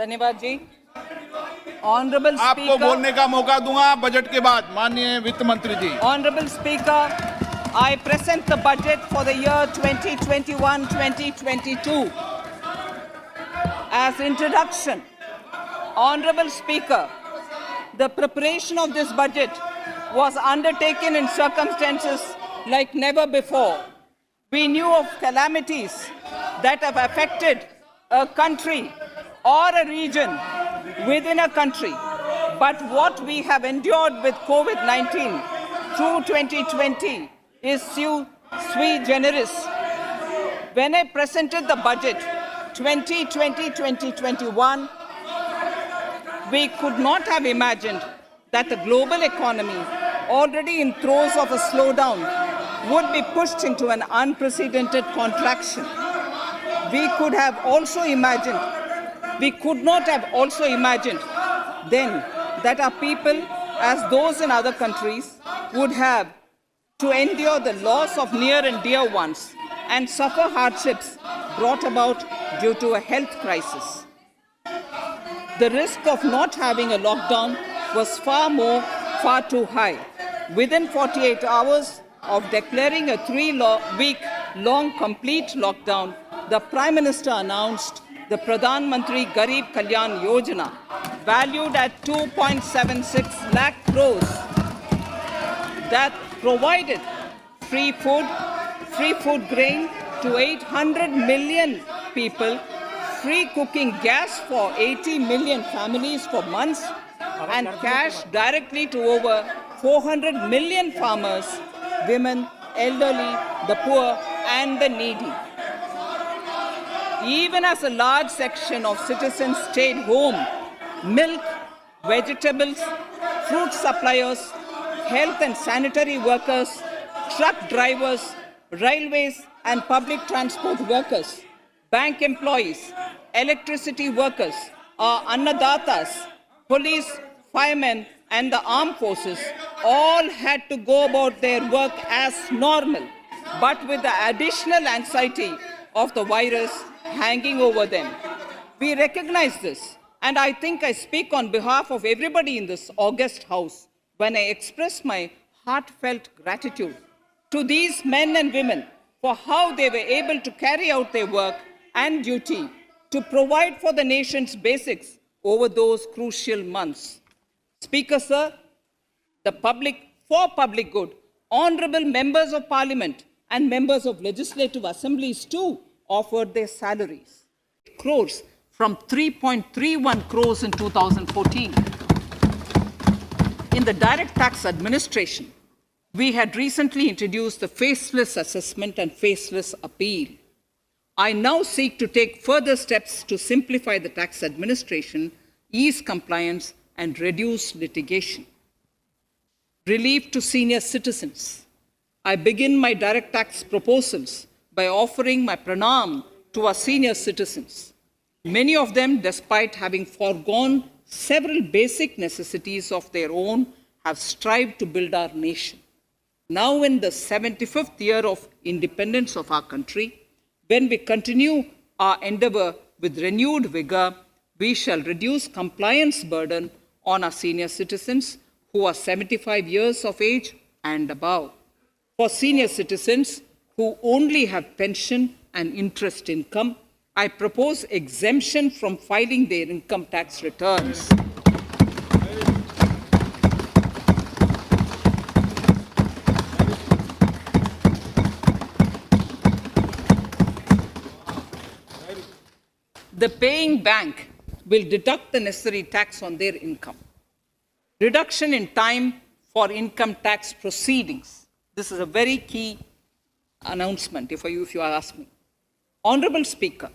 धन्यवाद जी। ऑनरेबल आपको स्पीकर, बोलने का मौका दूंगा बजट के बाद, माननीय वित्त मंत्री जी। Honorable Speaker, I present the budget for the year 2021-2022. As introduction, Honorable Speaker, the preparation of this budget was undertaken in circumstances like never before. We knew of calamities that have affected a country or a region within a country. But what we have endured with COVID-19 through 2020 is sui generis. When I presented the budget 2020-2021, we could not have imagined that the global economy, already in throes of a slowdown, would be pushed into an unprecedented contraction. We could not have also imagined then that our people, as those in other countries, would have to endure the loss of near and dear ones and suffer hardships brought about due to a health crisis. The risk of not having a lockdown was far too high. Within 48 hours of declaring a 3-week-long complete lockdown, the Prime Minister announced the Pradhan Mantri Garib Kalyan Yojana, valued at 2.76 lakh crores, that provided free food grain to 800 million people, free cooking gas for 80 million families for months, and cash directly to over 400 million farmers, women, elderly, the poor, and the needy. Even as a large section of citizens stayed home, milk, vegetables, fruit suppliers, health and sanitary workers, truck drivers, railways and public transport workers, bank employees, electricity workers, our annadatas, police, firemen, and the armed forces all had to go about their work as normal, but with the additional anxiety of the virus hanging over them. We recognize this, and I think I speak on behalf of everybody in this august house when I express my heartfelt gratitude to these men and women for how they were able to carry out their work and duty to provide for the nation's basics over those crucial months. Speaker, sir, for public good, honorable members of parliament and members of legislative assemblies too offered their salaries. Crores from 3.31 crores in 2014. In the direct tax administration, we had recently introduced the faceless assessment and faceless appeal. I now seek to take further steps to simplify the tax administration, ease compliance, and reduce litigation. Relief to senior citizens. I begin my direct tax proposals by offering my pranam to our senior citizens. Many of them, despite having foregone several basic necessities of their own, have strived to build our nation. Now, in the 75th year of independence of our country, when we continue our endeavor with renewed vigor, we shall reduce compliance burden on our senior citizens who are 75 years of age and above. For senior citizens who only have pension and interest income, I propose exemption from filing their income tax returns. The paying bank will deduct the necessary tax on their income. Reduction in time for income tax proceedings. This is a very key announcement, if you ask me. Honorable Speaker,